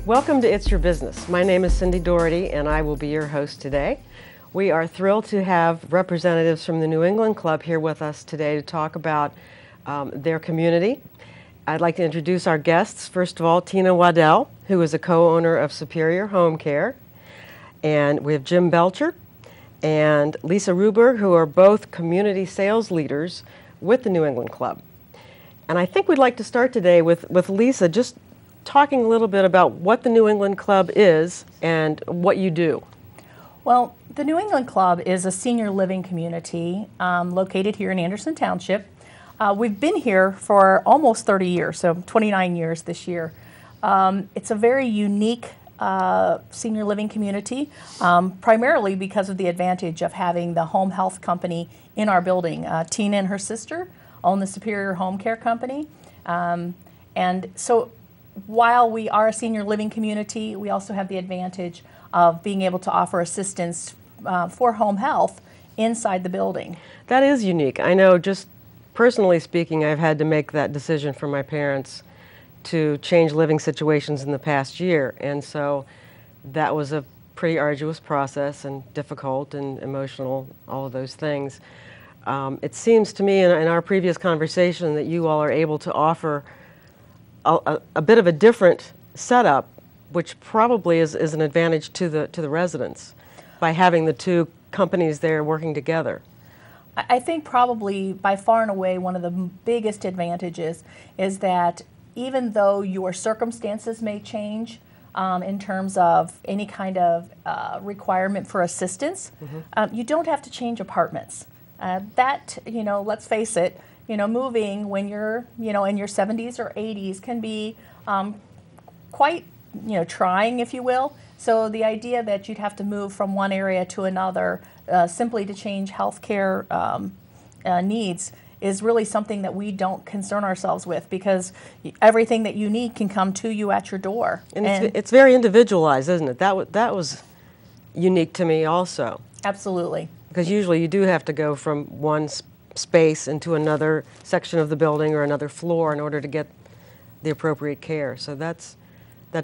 Welcome to It's Your Business. My name is Cindy Doherty and I will be your host today. We are thrilled to have representatives from the New England Club here with us today to talk about their community. I'd like to introduce our guests. First of all, Tina Waddell, who is a co-owner of Superior Home Care. And we have Jim Belcher and Lisa Ruber, who are both community sales leaders with the New England Club. And I think we'd like to start today with Lisa, just talking a little bit about what the New England Club is and what you do. Well, the New England Club is a senior living community located here in Anderson Township. We've been here for almost 30 years, so 29 years this year. It's a very unique senior living community, primarily because of the advantage of having the home health company in our building. Tina and her sister own the Superior Home Care Company. And so while we are a senior living community, we also have the advantage of being able to offer assistance for home health inside the building. That is unique. I know, just personally speaking, I've had to make that decision for my parents to change living situations in the past year. And so that was a pretty arduous process and difficult and emotional, all of those things. It seems to me in our previous conversation that you all are able to offer a bit of a different setup, which probably is an advantage to the residents by having the two companies there working together. I think probably by far and away one of the biggest advantages is that even though your circumstances may change in terms of any kind of requirement for assistance, you don't have to change apartments. That, let's face it, moving when you're, in your 70s or 80s can be quite, trying, if you will. So the idea that you'd have to move from one area to another simply to change healthcare needs is really something that we don't concern ourselves with, because everything that you need can come to you at your door. And it's very individualized, isn't it? That was unique to me also. Absolutely. Because usually you do have to go from one space into another section of the building or another floor in order to get the appropriate care. So that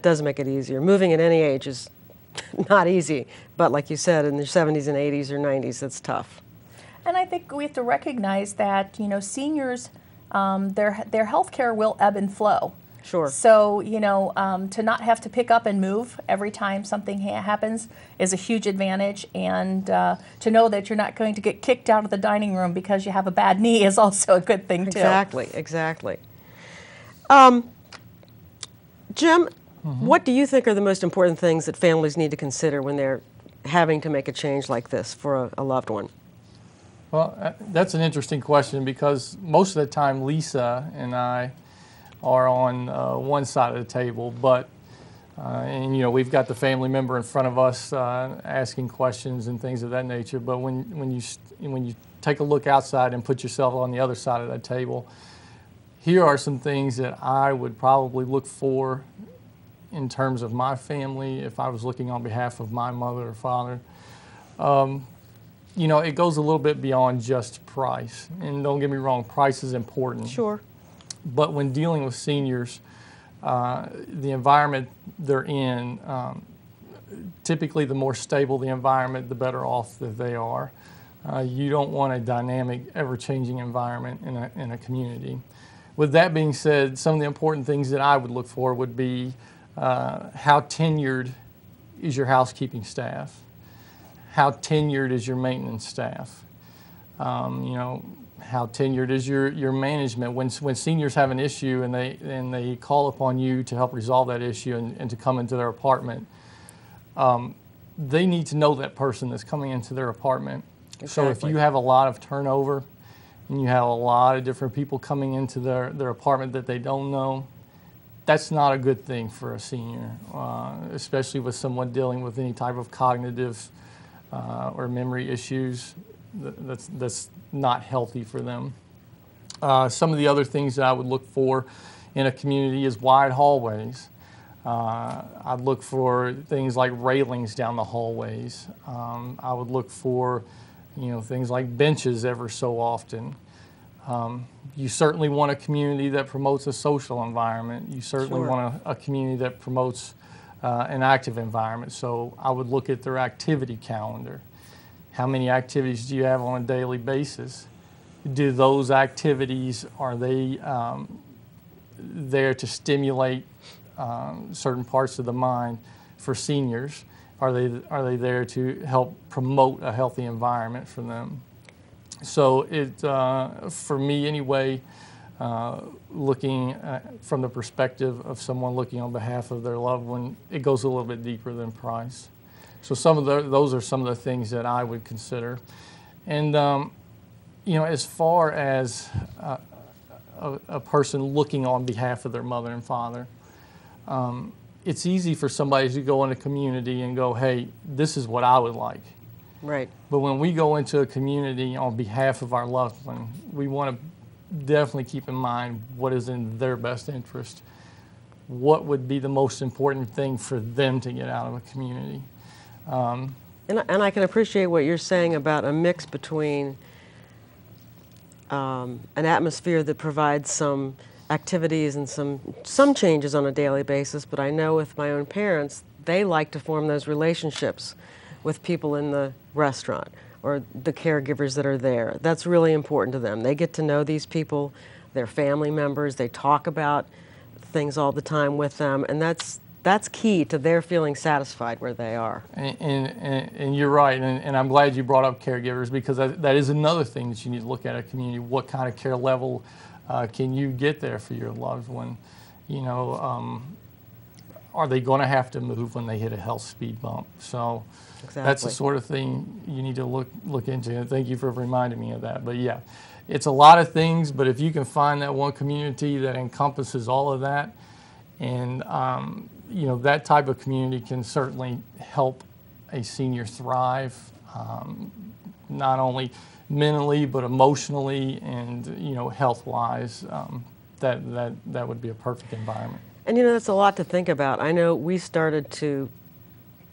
does make it easier. Moving at any age is not easy, but like you said, in their 70s and 80s or 90s, it's tough. And I think we have to recognize that, seniors, their health care will ebb and flow. Sure. So, to not have to pick up and move every time something happens is a huge advantage. And to know that you're not going to get kicked out of the dining room because you have a bad knee is also a good thing, too. Exactly. Jim, what do you think are the most important things that families need to consider when they're having to make a change like this for a loved one? Well, that's an interesting question, because most of the time Lisa and I are on one side of the table, but we've got the family member in front of us asking questions and things of that nature. But when you take a look outside and put yourself on the other side of that table, here are some things that I would probably look for in terms of my family if I was looking on behalf of my mother or father. It goes a little bit beyond just price. And don't get me wrong, price is important. Sure. But when dealing with seniors, the environment they're in, typically the more stable the environment, the better off that they are. You don't want a dynamic, ever-changing environment in a community. With that being said, some of the important things that I would look for would be how tenured is your housekeeping staff? How tenured is your maintenance staff? How tenured is your management? When seniors have an issue and they call upon you to help resolve that issue and to come into their apartment, they need to know that person that's coming into their apartment. Exactly. So if you have a lot of turnover and you have a lot of different people coming into their apartment that they don't know, that's not a good thing for a senior, especially with someone dealing with any type of cognitive or memory issues. That's not healthy for them. Some of the other things that I would look for in a community is wide hallways. I'd look for things like railings down the hallways. I would look for things like benches ever so often. You certainly want a community that promotes a social environment. You certainly Sure. want a community that promotes an active environment. So I would look at their activity calendar. How many activities do you have on a daily basis? Do those activities, are they there to stimulate certain parts of the mind for seniors? Are they there to help promote a healthy environment for them? So for me anyway, looking from the perspective of someone looking on behalf of their loved one, it goes a little bit deeper than price. So those are some of the things that I would consider. And as far as a person looking on behalf of their mother and father, it's easy for somebody to go in a community and go, hey, this is what I would like. Right. But when we go into a community on behalf of our loved one, we want to definitely keep in mind what is in their best interest. What would be the most important thing for them to get out of a community? And I can appreciate what you're saying about a mix between an atmosphere that provides some activities and some changes on a daily basis, but I know with my own parents, they like to form those relationships with people in the restaurant or the caregivers that are there. That's really important to them. They get to know these people, their family members, they talk about things all the time with them, and that's key to their feeling satisfied where they are. And you're right, and I'm glad you brought up caregivers, because that is another thing that you need to look at a community. What kind of care level can you get there for your loved one? Are they going to have to move when they hit a health speed bump? So Exactly. that's the sort of thing you need to look into. And thank you for reminding me of that. But yeah, it's a lot of things, but if you can find that one community that encompasses all of that, and that type of community can certainly help a senior thrive, not only mentally but emotionally and health-wise. That would be a perfect environment. And that's a lot to think about. I know we started to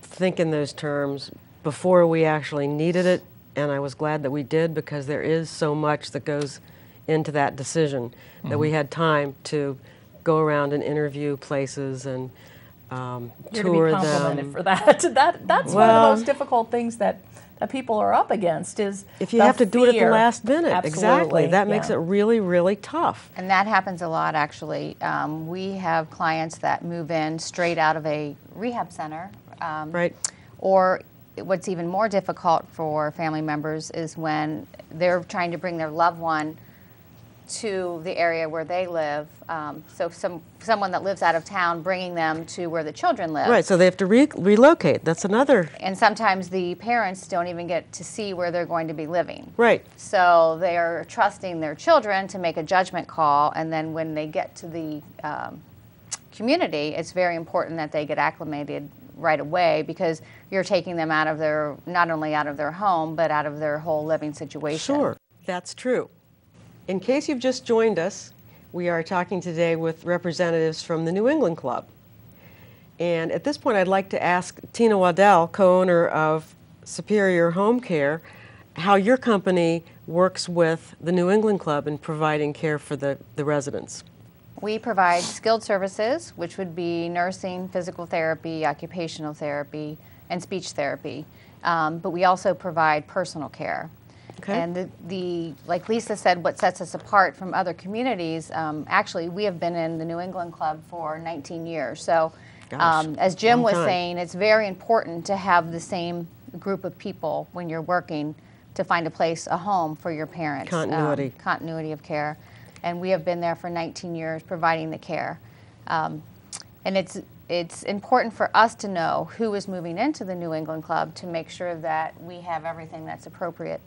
think in those terms before we actually needed it, and I was glad that we did, because there is so much that goes into that decision, that we had time to go around and interview places and You're tour to be complimented them. for that. That's one of the most difficult things that people are up against is If you the have to do it at the fear. last minute, Absolutely, exactly, that yeah. makes it really, really tough. And that happens a lot, actually. We have clients that move in straight out of a rehab center. Right. Or what's even more difficult for family members is when they're trying to bring their loved one to the area where they live. So someone that lives out of town, bringing them to where the children live. Right, so they have to relocate. That's another. And sometimes the parents don't even get to see where they're going to be living. Right. So they are trusting their children to make a judgment call, and then when they get to the community, it's very important that they get acclimated right away, because you're taking them out of not only out of their home, but out of their whole living situation. Sure, that's true. In case you've just joined us, we are talking today with representatives from the New England Club. And at this point, I'd like to ask Tina Waddell, co-owner of Superior Home Care, how your company works with the New England Club in providing care for the residents. We provide skilled services, which would be nursing, physical therapy, occupational therapy, and speech therapy. But we also provide personal care. Okay. And like Lisa said, what sets us apart from other communities, actually, we have been in the New England Club for 19 years. So as Jim was saying, it's very important to have the same group of people when you're working to find a home for your parents. Continuity. Continuity of care. And we have been there for 19 years providing the care. And it's important for us to know who is moving into the New England Club to make sure that we have everything that's appropriate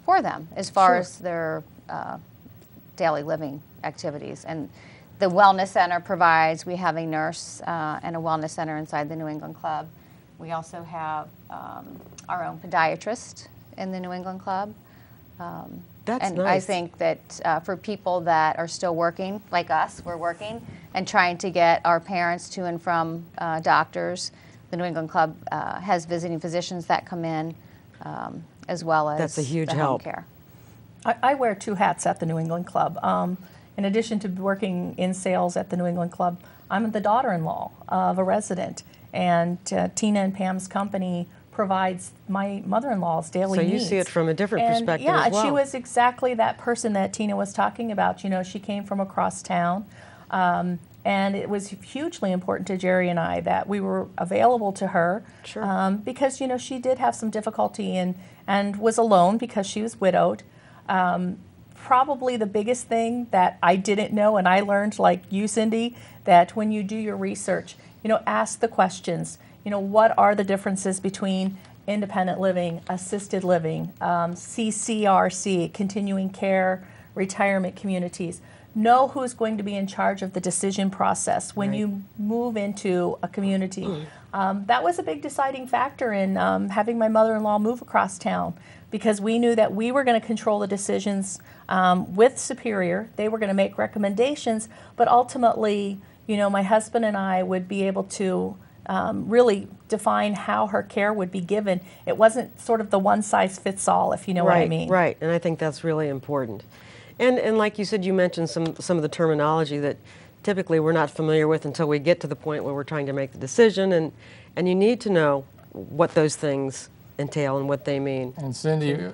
for them as far as their daily living activities. And the Wellness Center provides, we have a nurse and a wellness center inside the New England Club. We also have our own podiatrist in the New England Club. That's and nice. I think that for people that are still working, like us, we're working, and trying to get our parents to and from doctors, the New England Club has visiting physicians that come in, as well as That's a huge the home help. care. I wear two hats at the New England Club. in addition to working in sales at the New England Club, I'm the daughter-in-law of a resident, and Tina and Pam's company provides my mother-in-law's daily needs. So you see it from a different perspective yeah, as well. she was exactly that person that Tina was talking about. You know, she came from across town, and it was hugely important to Jerry and I that we were available to her. Sure. Because, you know, she did have some difficulty and was alone because she was widowed. Probably the biggest thing that I didn't know, and I learned, like you, Cindy, that when you do your research, you know, ask the questions. You know, what are the differences between independent living, assisted living, CCRC, continuing care, retirement communities? Know who's going to be in charge of the decision process when you move into a community. That was a big deciding factor in having my mother-in-law move across town, because we knew that we were going to control the decisions with Superior. They were going to make recommendations, but ultimately, you know, my husband and I would be able to really define how her care would be given. It wasn't sort of the one-size-fits-all, if you know what I mean. Right, and I think that's really important. And like you said, you mentioned some of the terminology that typically we're not familiar with until we get to the point where we're trying to make the decision, and you need to know what those things entail and what they mean. And Cindy, you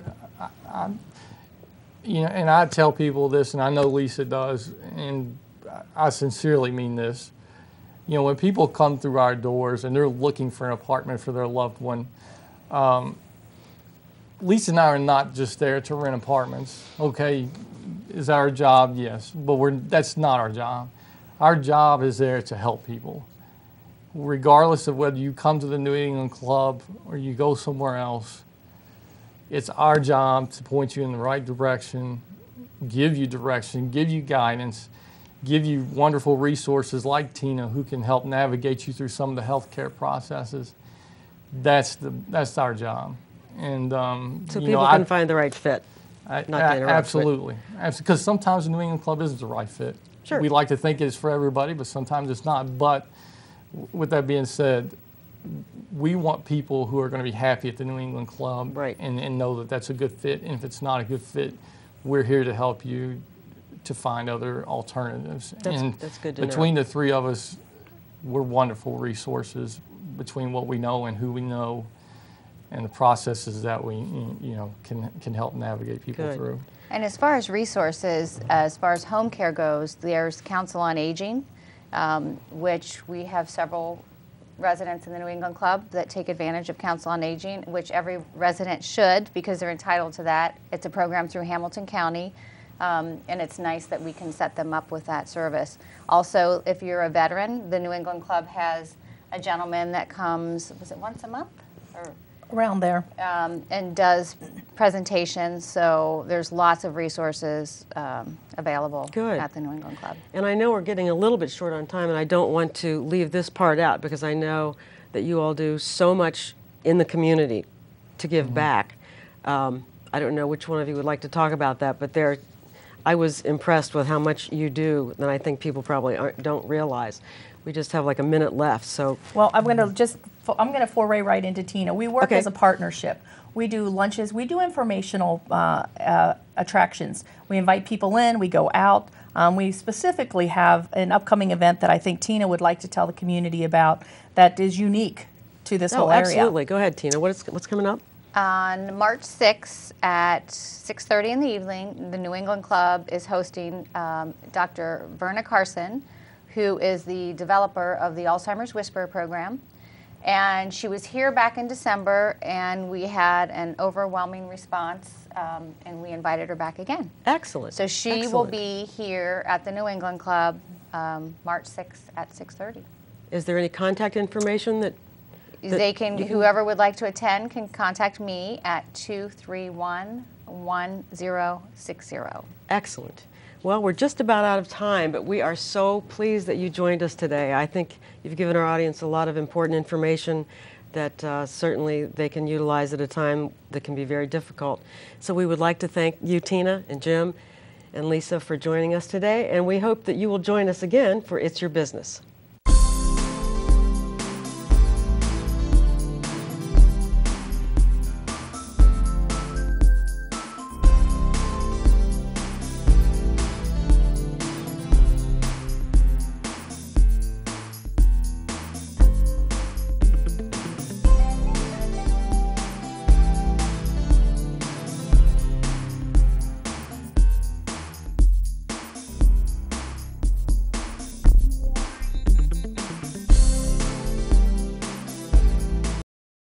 know, and I tell people this, and I know Lisa does, and I sincerely mean this. You know, when people come through our doors and they're looking for an apartment for their loved one, Lisa and I are not just there to rent apartments. Okay, is that our job? Yes, but that's not our job. Our job is there to help people. Regardless of whether you come to the New England Club or you go somewhere else, it's our job to point you in the right direction, give you guidance, give you wonderful resources like Tina, who can help navigate you through some of the healthcare processes. That's our job. And so people can find the right fit. Not to interrupt, absolutely, because sometimes the New England Club isn't the right fit. Sure. We like to think it's for everybody, but sometimes it's not. But with that being said, we want people who are going to be happy at the New England Club, right, and know that that's a good fit. And if it's not a good fit, we're here to help you to find other alternatives. That's good to know. Between the three of us, we're wonderful resources between what we know and who we know, and the processes that we can help navigate people through. And as far as resources, as far as home care goes, there's Council on Aging, which we have several residents in the New England Club that take advantage of Council on Aging, which every resident should, because they're entitled to that. It's a program through Hamilton County, and it's nice that we can set them up with that service. Also, if you're a veteran, the New England Club has a gentleman that comes, was it once a month? Or around there. And does presentations, so there's lots of resources available at the New England Club. And I know we're getting a little bit short on time, and I don't want to leave this part out because I know that you all do so much in the community to give back. I don't know which one of you would like to talk about that, but I was impressed with how much you do, and I think people probably don't realize. We just have like a minute left, so. Well, I'm going to foray right into Tina. We work as a partnership. We do lunches. We do informational attractions. We invite people in. We go out. We specifically have an upcoming event that I think Tina would like to tell the community about that is unique to this whole area. Absolutely. Go ahead, Tina. What's coming up? On March 6th at 6:30 in the evening, the New England Club is hosting Dr. Verna Carson, who is the developer of the Alzheimer's Whisperer program. And she was here back in December, and we had an overwhelming response, and we invited her back again. Excellent. So she will be here at the New England Club March 6th at 6:30. Is there any contact information that they can, whoever would like to attend can contact me at 231-1060. Excellent. Well, we're just about out of time, but we are so pleased that you joined us today. I think you've given our audience a lot of important information that certainly they can utilize at a time that can be very difficult. So we would like to thank you, Tina and Jim and Lisa, for joining us today, and we hope that you will join us again for It's Your Business.